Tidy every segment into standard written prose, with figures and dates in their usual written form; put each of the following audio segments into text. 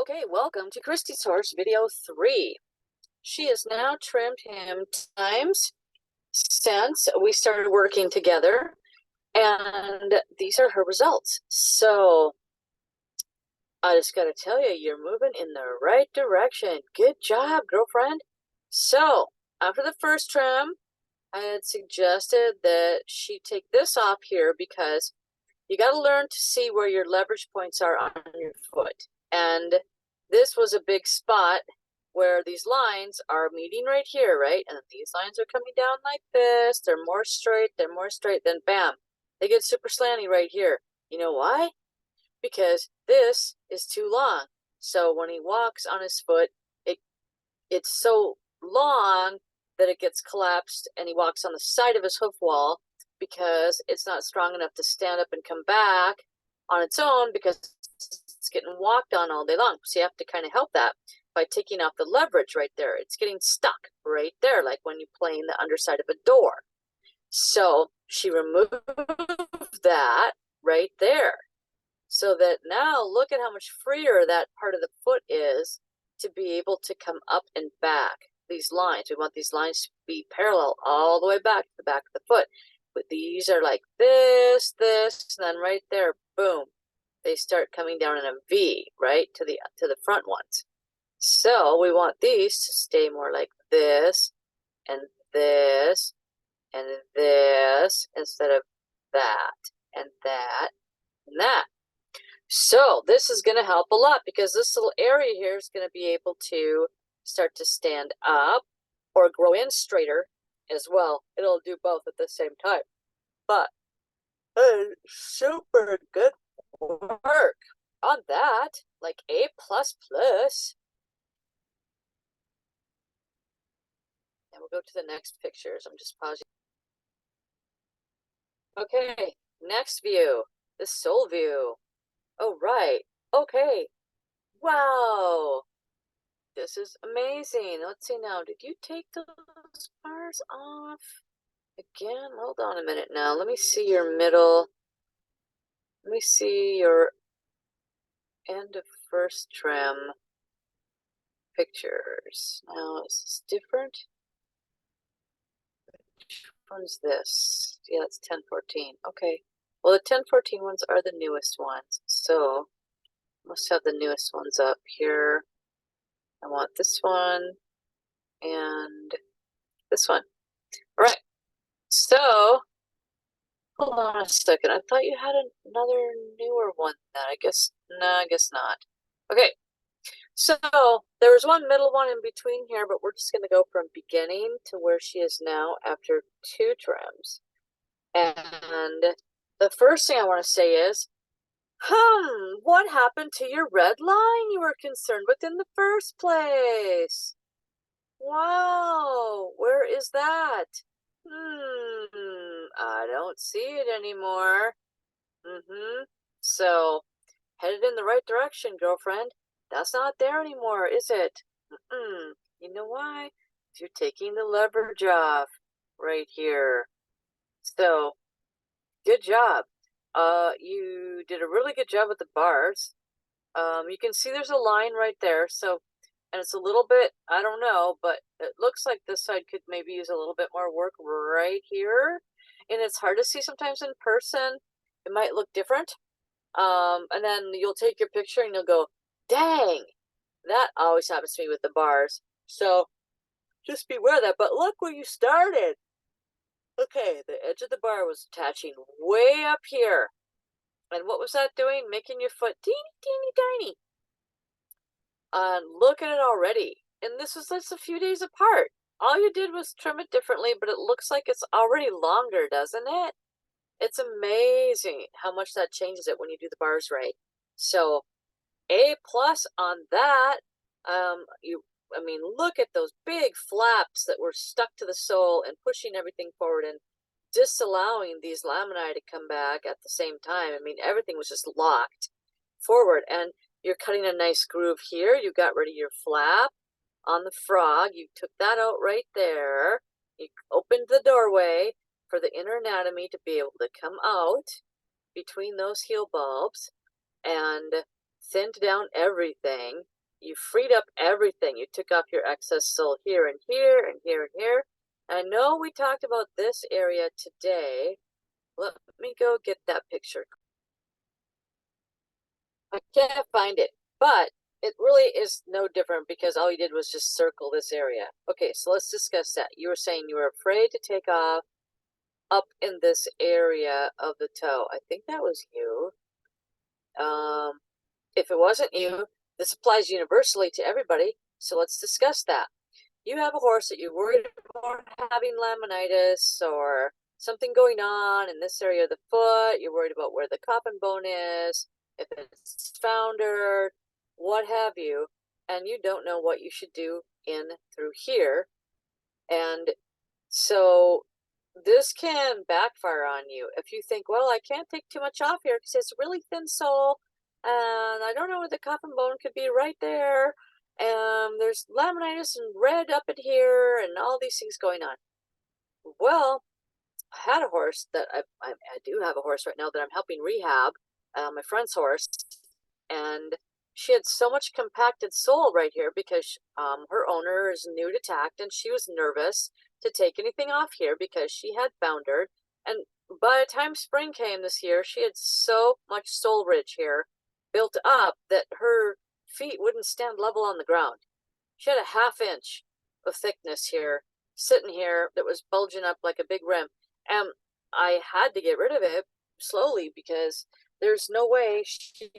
Okay, welcome to Kristy's horse video 3. She has now trimmed him times since we started working together, and these are her results. So I just gotta tell you, you're moving in the right direction. Good job, girlfriend. So after the first trim, I had suggested that she take this off here because you got to learn to see where your leverage points are on your foot. And this was a big spot where these lines are meeting right here, right? And these lines are coming down like this. They're more straight, then bam, they get super slanty right here. You know why? Because this is too long. So when he walks on his foot, it's so long that it gets collapsed and he walks on the side of his hoof wall because it's not strong enough to stand up and come back on its own because it's getting walked on all day long. So you have to kind of help that by taking off the leverage right there. It's getting stuck right there, like when you plane the underside of a door. So she removed that right there. So that now look at how much freer that part of the foot is to be able to come up and back. These lines, we want these lines to be parallel all the way back to the back of the foot. But these are like this, and then right there, boom, they start coming down in a V, right, to the front ones. So we want these to stay more like this, and this, and this, instead of that, and that, and that. So this is going to help a lot because this little area here is going to be able to start to stand up or grow in straighter as well. It'll do both at the same time. But super good work on that, like A++. And we'll go to the next pictures. I'm just pausing. Okay, next view, the sole view. Oh, right. Okay. Wow. This is amazing. Let's see now. Did you take those bars off? Again, hold on a minute now. Let me see your middle. Let me see your end of first trim pictures. Now, is this different? Which one's this? Yeah, it's 1014. Okay. Well, the 1014 ones are the newest ones. So, must have the newest ones up here. I want this one and this one. All right. So, hold on a second. I thought you had another newer one then. I guess, no, I guess not. Okay. So, there was one middle one in between here, but we're just going to go from beginning to where she is now after 2 trims. And the first thing I want to say is, what happened to your red line you were concerned with in the first place? Wow, where is that? I don't see it anymore. So, headed in the right direction, girlfriend. That's not there anymore, is it? You know why? You're taking the leverage off right here. So, good job. You did a really good job with the bars. You can see there's a line right there. So, and it's a little bit, I don't know, but it looks like this side could maybe use a little bit more work right here. And it's hard to see sometimes in person. It might look different. And then you'll take your picture and you'll go, dang, that always happens to me with the bars. So just beware of that. But look where you started. Okay, the edge of the bar was attaching way up here. And what was that doing? Making your foot teeny, teeny, tiny. Look at it already. And this was just a few days apart. All you did was trim it differently, but it looks like it's already longer, doesn't it? It's amazing how much that changes it when you do the bars right. So A+ on that. I mean, look at those big flaps that were stuck to the sole and pushing everything forward and disallowing these laminae to come back at the same time. I mean, everything was just locked forward. And you're cutting a nice groove here. You got rid of your flap on the frog. You took that out right there. You opened the doorway for the inner anatomy to be able to come out between those heel bulbs and thinned down everything. you freed up everything. You took off your excess sole here and here and here and here. I know we talked about this area today. Let me go get that picture. I can't find it, but it really is no different because all you did was just circle this area. Okay, so let's discuss that. You were saying you were afraid to take off up in this area of the toe. I think that was you. If it wasn't you, this applies universally to everybody, so let's discuss that. You have a horse that you're worried about having laminitis or something going on in this area of the foot. You're worried about where the coffin bone is, if it's foundered, what have you, and you don't know what you should do in through here. And so this can backfire on you if you think, well, I can't take too much off here because it's a really thin sole and I don't know where the coffin bone could be right there. And there's laminitis and red up in here and all these things going on. Well, I had a horse that I do have a horse right now that I'm helping rehab, my friend's horse, and she had so much compacted sole right here because her owner is new to tact and she was nervous to take anything off here because she had foundered. And by the time spring came this year, she had so much sole ridge here built up that her feet wouldn't stand level on the ground. She had a 1/2 inch of thickness here, sitting here, that was bulging up like a big rim. And I had to get rid of it slowly because there's no way she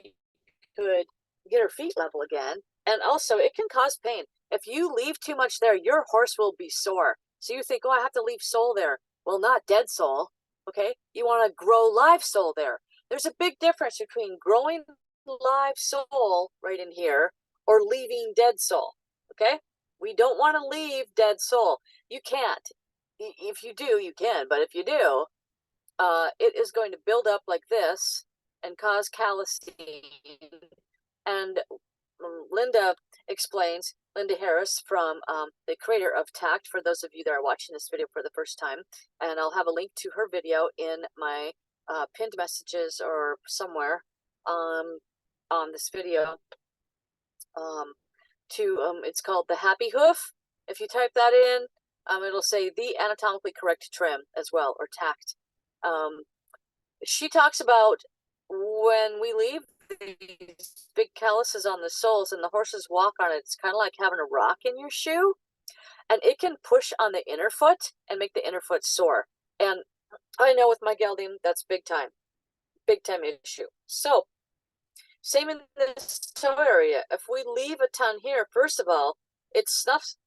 could get her feet level again. And also, it can cause pain. If you leave too much there, your horse will be sore. So you think, oh, I have to leave sole there. Well, not dead sole, okay? You want to grow live sole there. There's a big difference between growing live sole right in here or leaving dead sole, okay? We don't want to leave dead sole. You can't. If you do, you can, but if you do, it is going to build up like this and cause callousing. And Linda explains, Linda Harris from the creator of Tact, for those of you that are watching this video for the first time, and I'll have a link to her video in my pinned messages or somewhere on this video. It's called the Happy Hoof. If you type that in, it'll say the anatomically correct trim as well, or tact. She talks about when we leave these big calluses on the soles and the horses walk on it, it's kind of like having a rock in your shoe, and it can push on the inner foot and make the inner foot sore. And I know with my gelding, that's big time issue. So same in this toe area. If we leave a ton here, first of all, it snuffs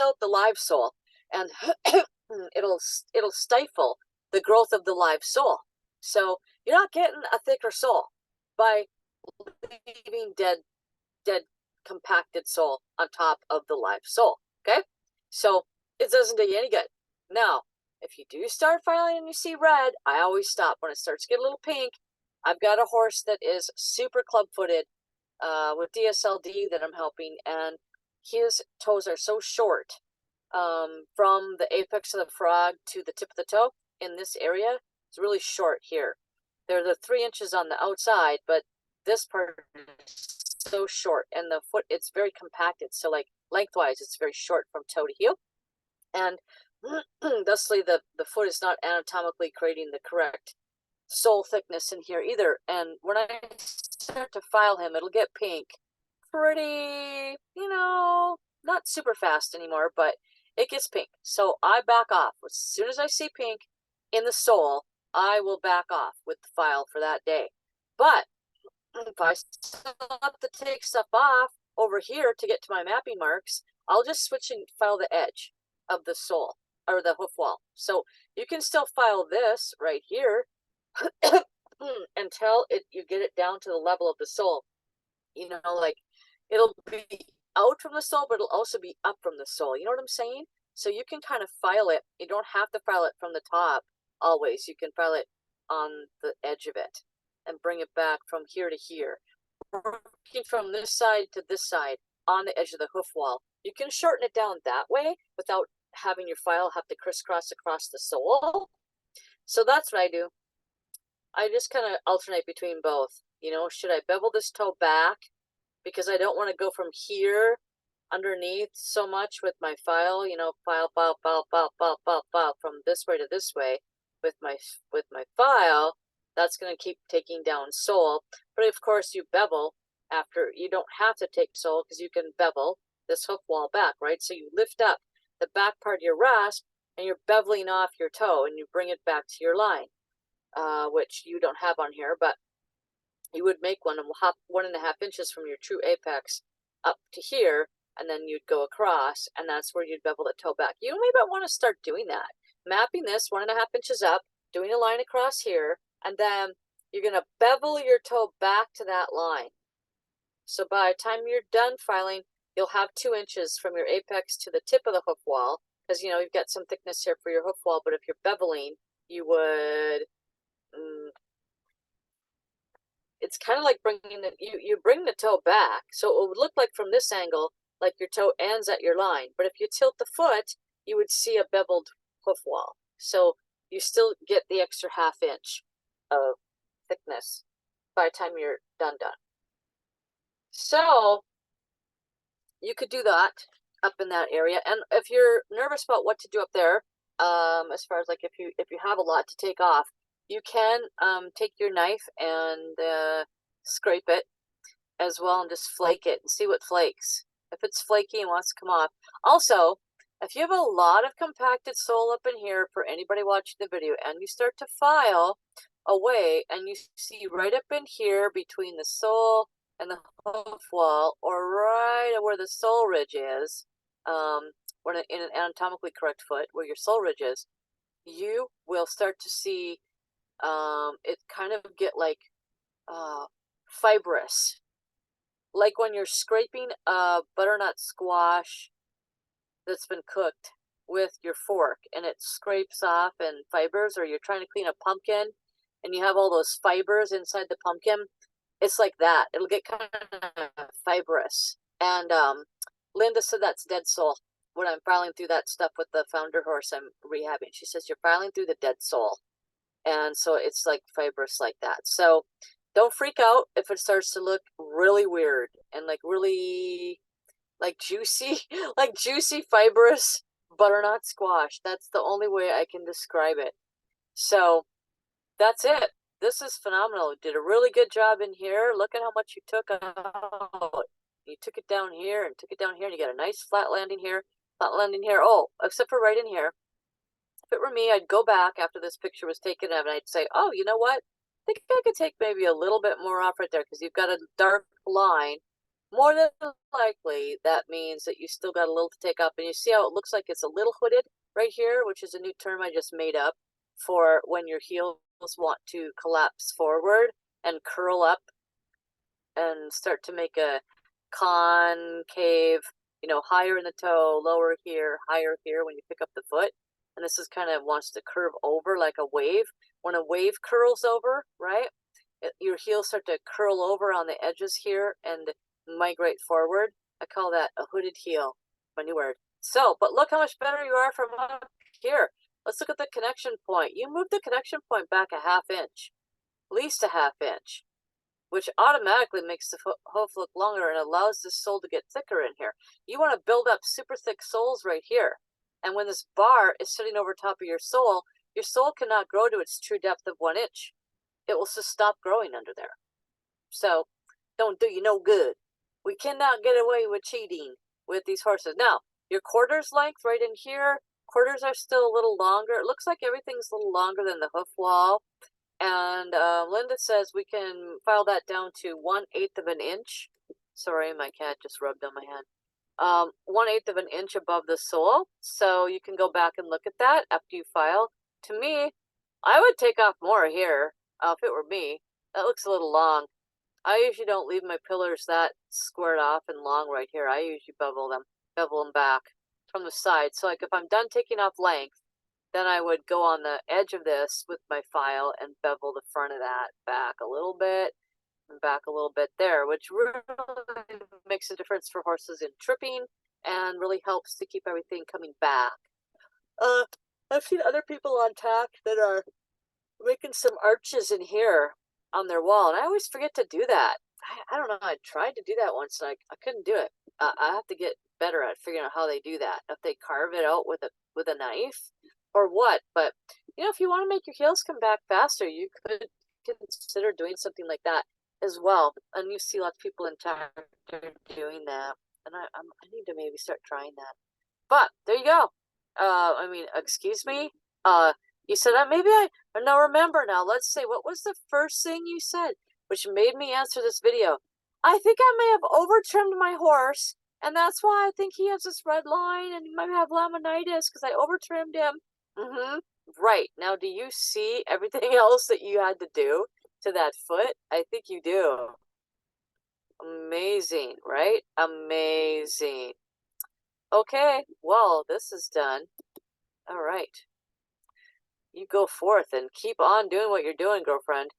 out the live sole, and it'll stifle the growth of the live sole. So you're not getting a thicker sole by leaving dead compacted sole on top of the live sole. Okay, so it doesn't do you any good. Now, if you do start filing and you see red, I always stop when it starts to get a little pink. I've got a horse that is super club-footed with DSLD that I'm helping, and his toes are so short from the apex of the frog to the tip of the toe in this area. It's really short here. They're the 3 inches on the outside, but this part is so short, and the foot, it's very compacted. So like lengthwise, it's very short from toe to heel. And thusly, the foot is not anatomically creating the correct sole thickness in here either. And when I start to file him, it'll get pink pretty, not super fast anymore, but it gets pink. So I back off. As soon as I see pink in the sole, I will back off with the file for that day. But if I still have to take stuff off over here to get to my mapping marks, I'll just switch and file the edge of the sole or the hoof wall. So you can still file this right here until you get it down to the level of the sole. Like it'll be out from the sole, but it'll also be up from the sole. You know what I'm saying? So you can kind of file it. You don't have to file it from the top always. You can file it on the edge of it and bring it back from here to here. Working from this side to this side on the edge of the hoof wall. You can shorten it down that way without having your file have to crisscross across the sole. So that's what I do. I just kind of alternate between both. Should I bevel this toe back because I don't want to go from here underneath so much with my file, you know, file, from this way to this way with my file. That's going to keep taking down sole. But of course, you bevel after. You don't have to take sole because you can bevel this hoof wall back, right? So you lift up the back part of your rasp and you're beveling off your toe and you bring it back to your line, which you don't have on here, but you would make 1.5 inches from your true apex up to here, and then you'd go across, and that's where you'd bevel the toe back. You may want to start doing that, mapping this 1.5 inches up, doing a line across here, and then you're going to bevel your toe back to that line. So by the time you're done filing, you'll have 2 inches from your apex to the tip of the hoof wall, because you know you've got some thickness here for your hoof wall, but if you're beveling, you would it's kind of like bringing the you bring the toe back, so it would look like from this angle like your toe ends at your line, but if you tilt the foot, you would see a beveled hoof wall. So you still get the extra 1/2 inch of thickness by the time you're done. So you could do that up in that area, and if you're nervous about what to do up there, as far as like if you have a lot to take off, you can take your knife and scrape it as well and just flake it and see what flakes. If it's flaky and wants to come off. Also, if you have a lot of compacted sole up in here for anybody watching the video and you start to file away and you see right up in here between the sole and the hoof wall, or right where the sole ridge is, or in an anatomically correct foot where your sole ridge is, you will start to see it kind of get like fibrous, like when you're scraping a butternut squash that's been cooked with your fork and it scrapes off and fibers, or you're trying to clean a pumpkin and you have all those fibers inside the pumpkin. It's like that. It'll get kind of fibrous. And Linda said that's dead sole. When I'm filing through that stuff with the founder horse I'm rehabbing, she says you're filing through the dead sole. And so it's like fibrous like that. So don't freak out if it starts to look really weird and like really like juicy, like juicy fibrous butternut squash. That's the only way I can describe it. So that's it. This is phenomenal. You did a really good job in here. Look at how much you took out. You took it down here and took it down here, and you got a nice flat landing here, flat landing here. Oh, except for right in here. If it were me, I'd go back after this picture was taken and I'd say, oh, you know what? I think I could take maybe a little bit more off right there because you've got a dark line. More than likely, that means that you still got a little to take up. And you see how it looks like it's a little hooded right here, which is a new term I just made up for when your heels want to collapse forward and curl up and start to make a concave, you know, higher in the toe, lower here, higher here when you pick up the foot. And this is kind of wants to curve over like a wave. When a wave curls over, right, your heels start to curl over on the edges here and migrate forward. I call that a hooded heel, my new word. So, but look how much better you are from up here. Let's look at the connection point. You move the connection point back a 1/2 inch, at least a 1/2 inch, which automatically makes the hoof look longer and allows the sole to get thicker in here. You want to build up super thick soles right here. And when this bar is sitting over top of your sole cannot grow to its true depth of 1 inch. It will just stop growing under there. So don't do you no good. We cannot get away with cheating with these horses. Now, your quarters length right in here, quarters are still a little longer. It looks like everything's a little longer than the hoof wall. And Linda says we can file that down to 1/8 of an inch. Sorry, my cat just rubbed on my hand. 1/8 of an inch above the sole. So you can go back and look at that after you file. To me, I would take off more here if it were me. That looks a little long. I usually don't leave my pillars that squared off and long right here. I usually bevel them back from the side. So like if I'm done taking off length, then I would go on the edge of this with my file and bevel the front of that back a little bit and back a little bit there, which really makes a difference for horses in tripping and really helps to keep everything coming back. I've seen other people on tack that are making some arches in here on their wall, and I always forget to do that. I don't know. I tried to do that once and I couldn't do it. I have to get better at figuring out how they do that. If they carve it out with a knife or what. But if you want to make your heels come back faster, you could consider doing something like that as well. And you see lots of people in town doing that, and I need to maybe start trying that. But there you go. I mean, excuse me. You said that maybe I now remember now. Let's say what was the first thing you said, which made me answer this video. I think I may have over trimmed my horse, and that's why I think he has this red line, and he might have laminitis because I over trimmed him. Mm-hmm. Right. Now, do you see everything else that you had to do to that foot? I think you do. Amazing, right? Amazing. Okay, well, this is done. All right. You go forth and keep on doing what you're doing, girlfriend.